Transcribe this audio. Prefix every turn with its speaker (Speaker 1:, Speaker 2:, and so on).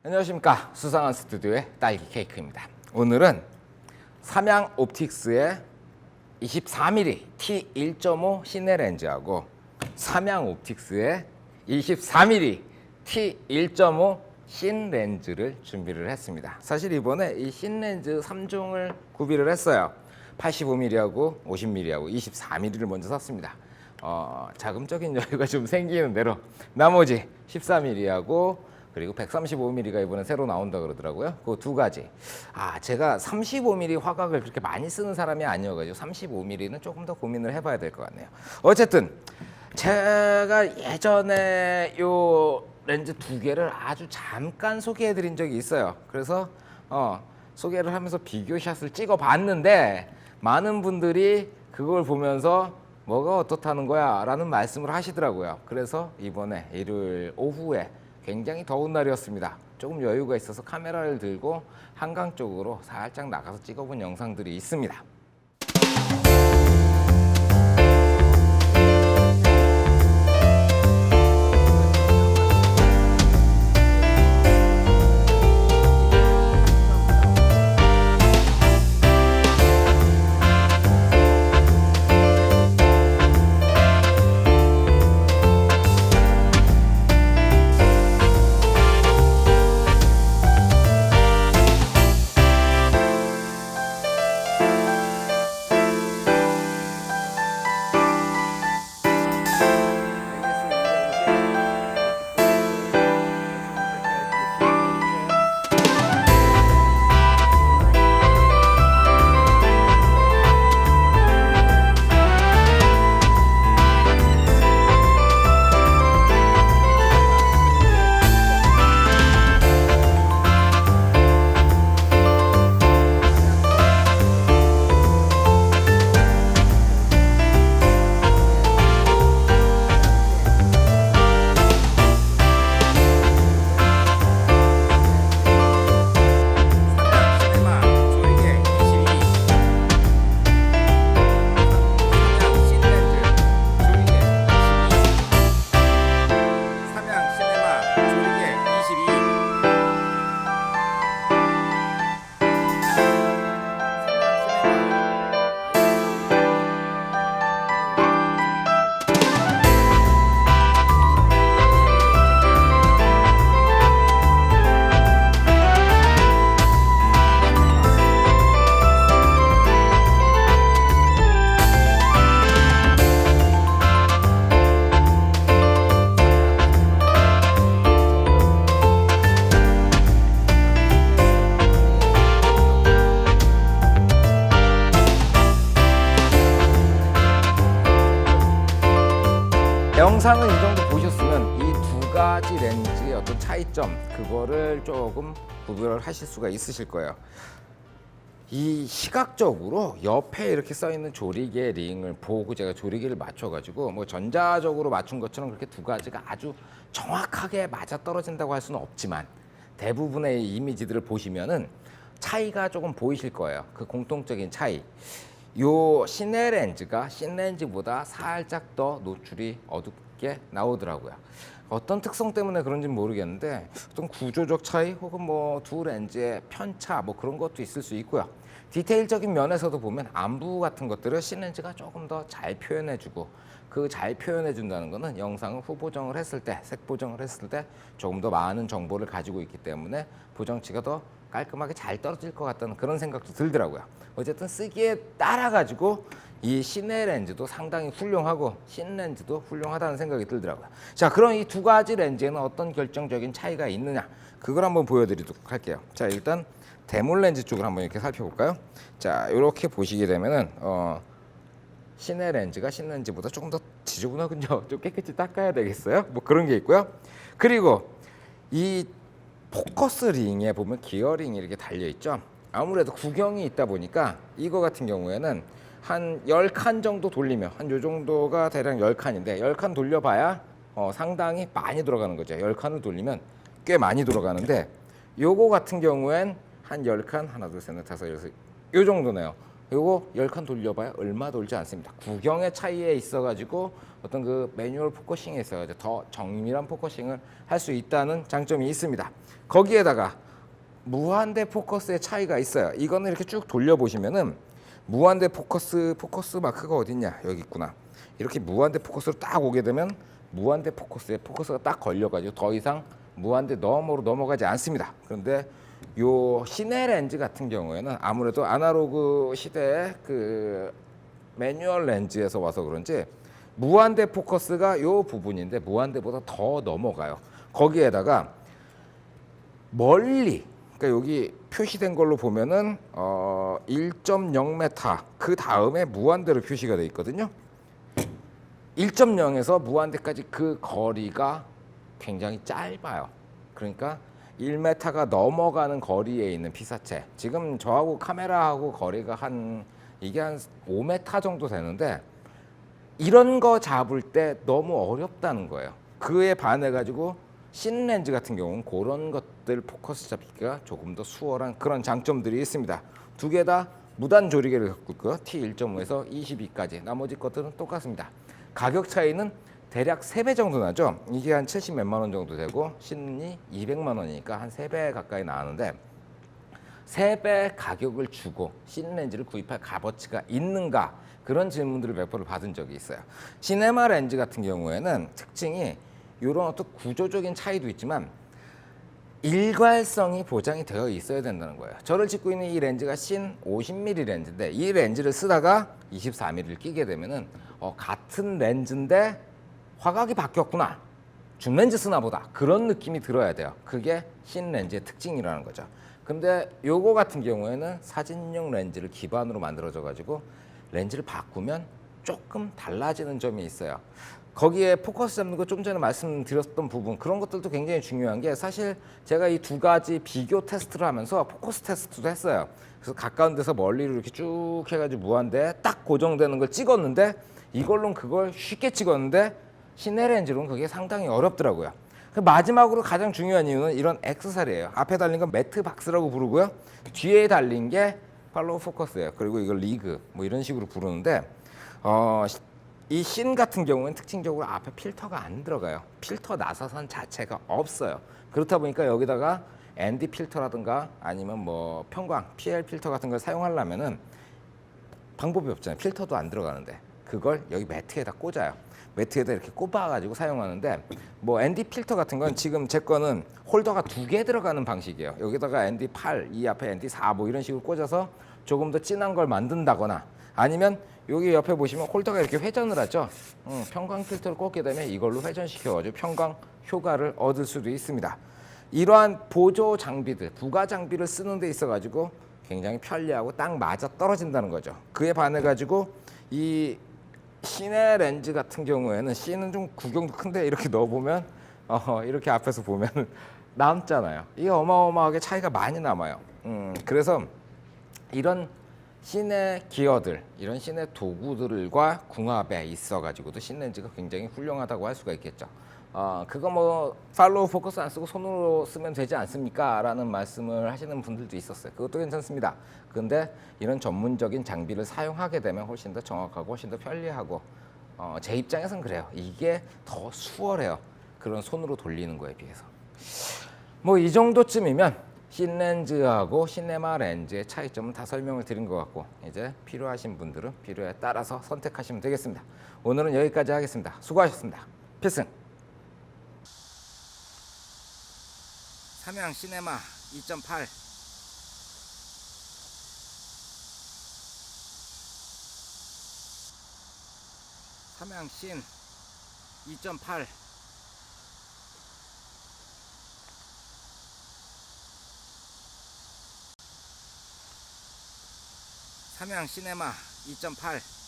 Speaker 1: 안녕하십니까. 수상한 스튜디오의 딸기 케이크입니다. 오늘은 삼양 옵틱스의 24mm T1.5 시네 렌즈하고 삼양 옵틱스의 24mm T1.5 신 렌즈를 준비를 했습니다. 사실 이번에 이 신 렌즈 3종을 구비를 했어요. 85mm하고 50mm하고 24mm를 먼저 샀습니다. 자금적인 여유가 좀 생기는 대로 나머지 14mm하고 그리고 135mm가 이번에 새로 나온다 그러더라고요. 그 두 가지. 제가 35mm 화각을 그렇게 많이 쓰는 사람이 아니어가지고 35mm는 조금 더 고민을 해봐야 될 것 같네요. 어쨌든 제가 예전에 요 렌즈 두 개를 아주 잠깐 소개해드린 적이 있어요. 그래서 소개를 하면서 비교샷을 찍어봤는데 많은 분들이 그걸 보면서 뭐가 어떻다는 거야 라는 말씀을 하시더라고요. 그래서 이번에 일요일 오후에 굉장히 더운 날이었습니다. 조금 여유가 있어서 카메라를 들고 한강 쪽으로 살짝 나가서 찍어본 영상들이 있습니다. 영상은 이 정도 보셨으면 이 두 가지 렌즈의 어떤 차이점 그거를 조금 구별을 하실 수가 있으실 거예요. 이 시각적으로 옆에 이렇게 써 있는 조리개 링을 보고 제가 조리개를 맞춰가지고 뭐 전자적으로 맞춘 것처럼 그렇게 두 가지가 아주 정확하게 맞아 떨어진다고 할 수는 없지만 대부분의 이미지들을 보시면은 차이가 조금 보이실 거예요. 그 공통적인 차이. 요 시네 렌즈가 신 렌즈보다 살짝 더 노출이 어둡게 나오더라고요. 어떤 특성 때문에 그런지는 모르겠는데 어떤 구조적 차이 혹은 뭐 두 렌즈의 편차 뭐 그런 것도 있을 수 있고요. 디테일적인 면에서도 보면 안부 같은 것들을 신 렌즈가 조금 더 잘 표현해주고 그 잘 표현해준다는 거는 영상을 후보정을 했을 때, 색 보정을 했을 때 조금 더 많은 정보를 가지고 있기 때문에 보정치가 더 깔끔하게 잘 떨어질 것 같다는 그런 생각도 들더라고요. 어쨌든 쓰기에 따라 가지고 이 시네 렌즈도 상당히 훌륭하고 신 렌즈도 훌륭하다는 생각이 들더라고요. 자, 그럼 이 두 가지 렌즈에는 어떤 결정적인 차이가 있느냐 그걸 한번 보여드리도록 할게요. 자, 일단 대물 렌즈 쪽을 한번 이렇게 살펴볼까요? 자, 이렇게 보시게 되면은 시네 렌즈가 신 렌즈보다 조금 더 지저분하군요. 좀 깨끗이 닦아야 되겠어요? 뭐 그런 게 있고요. 그리고 이 포커스 링에 보면 기어링이 이렇게 달려 있죠. 아무래도 구경이 있다 보니까 이거 같은 경우에는 한 10칸 정도 돌리면 한 요 정도가 대략 10칸인데 10칸 돌려봐야 상당히 많이 돌아가는 거죠. 10칸을 돌리면 꽤 많이 돌아가는데 요거 같은 경우엔 한 10칸 하나 둘 셋 넷 다섯 여섯 요 정도네요. 요거 10칸 돌려봐야 얼마 돌지 않습니다. 구경의 차이에 있어가지고 어떤 그 매뉴얼 포커싱에 있어가지고 더 정밀한 포커싱을 할 수 있다는 장점이 있습니다. 거기에다가 무한대 포커스의 차이가 있어요. 이거는 이렇게 쭉 돌려보시면은 무한대 포커스 마크가 어딨냐, 여기 있구나. 이렇게 무한대 포커스로 딱 오게 되면 무한대 포커스에 포커스가 딱 걸려가지고 더 이상 무한대 너머로 넘어가지 않습니다. 그런데 요 시네 렌즈 같은 경우에는 아무래도 아날로그 시대의 그 매뉴얼 렌즈에서 와서 그런지 무한대 포커스가 요 부분인데 무한대보다 더 넘어가요. 거기에다가 멀리, 그러니까 여기 표시된 걸로 보면은 1.0m 그 다음에 무한대로 표시가 돼 있거든요. 1.0에서 무한대까지 그 거리가 굉장히 짧아요. 그러니까 1m가 넘어가는 거리에 있는 피사체. 지금 저하고 카메라하고 거리가 이게 한 5m 정도 되는데 이런 거 잡을 때 너무 어렵다는 거예요. 그에 반해 가지고 신 렌즈 같은 경우는 그런 것들 포커스 잡기가 조금 더 수월한 그런 장점들이 있습니다. 두 개 다 무단 조리개를 갖고 있고요. T1.5에서 22까지. 나머지 것들은 똑같습니다. 가격 차이는 대략 3배 정도 나죠. 이게 한 70 몇만 원 정도 되고 신이 200만 원이니까 한 3배 가까이 나오는데 3배 가격을 주고 신 렌즈를 구입할 값어치가 있는가, 그런 질문들을 몇 번을 받은 적이 있어요. 시네마 렌즈 같은 경우에는 특징이 이런 어떤 구조적인 차이도 있지만 일괄성이 보장이 되어 있어야 된다는 거예요. 저를 찍고 있는 이 렌즈가 신 50mm 렌즈인데 이 렌즈를 쓰다가 24mm를 끼게 되면은 같은 렌즈인데 화각이 바뀌었구나, 줌렌즈 쓰나 보다, 그런 느낌이 들어야 돼요. 그게 신 렌즈의 특징이라는 거죠. 근데 요거 같은 경우에는 사진용 렌즈를 기반으로 만들어져 가지고 렌즈를 바꾸면 조금 달라지는 점이 있어요. 거기에 포커스 잡는 거 좀 전에 말씀드렸던 부분, 그런 것들도 굉장히 중요한 게, 사실 제가 이 두 가지 비교 테스트를 하면서 포커스 테스트도 했어요. 그래서 가까운 데서 멀리로 이렇게 쭉 해가지고 무한대 딱 고정되는 걸 찍었는데 이걸로는 그걸 쉽게 찍었는데 시네 렌즈로는 그게 상당히 어렵더라고요. 마지막으로 가장 중요한 이유는 이런 X살이에요. 앞에 달린 건 매트 박스라고 부르고요. 뒤에 달린 게 팔로우 포커스예요. 그리고 이걸 리그 뭐 이런 식으로 부르는데 이 신 같은 경우는 특징적으로 앞에 필터가 안 들어가요. 필터 나사선 자체가 없어요. 그렇다 보니까 여기다가 ND 필터라든가 아니면 뭐 편광, PL 필터 같은 걸 사용하려면은 방법이 없잖아요. 필터도 안 들어가는데 그걸 여기 매트에다 꽂아요. 매트에다 이렇게 꼽아가지고 사용하는데, 뭐 ND 필터 같은 건 지금 제 거는 홀더가 2개 들어가는 방식이에요. 여기다가 ND8, 이 앞에 ND4 뭐 이런 식으로 꽂아서 조금 더 진한 걸 만든다거나, 아니면 여기 옆에 보시면 홀더가 이렇게 회전을 하죠. 편광 필터를 꽂게 되면 이걸로 회전시켜가지고 편광 효과를 얻을 수도 있습니다. 이러한 보조 장비들, 부가 장비를 쓰는 데 있어가지고 굉장히 편리하고 딱 맞아 떨어진다는 거죠. 그에 반해 가지고 이 시네 렌즈 같은 경우에는, C는 좀 구경도 큰데 이렇게 넣어보면 이렇게 앞에서 보면 남잖아요. 이게 어마어마하게 차이가 많이 남아요. 그래서 이런 시네 기어들, 이런 시네 도구들과 궁합에 있어가지고도 신 렌즈가 굉장히 훌륭하다고 할 수가 있겠죠. 그거 뭐 팔로우 포커스 안 쓰고 손으로 쓰면 되지 않습니까? 라는 말씀을 하시는 분들도 있었어요. 그것도 괜찮습니다. 근데 이런 전문적인 장비를 사용하게 되면 훨씬 더 정확하고 훨씬 더 편리하고 제 입장에선 그래요. 이게 더 수월해요. 그런 손으로 돌리는 거에 비해서. 뭐 이 정도쯤이면 신 렌즈하고 시네마 렌즈의 차이점은 다 설명을 드린 것 같고, 이제 필요하신 분들은 필요에 따라서 선택하시면 되겠습니다. 오늘은 여기까지 하겠습니다. 수고하셨습니다. 필승! 삼양 시네마 2.8 삼양 신 2.8 삼양 시네마 2.8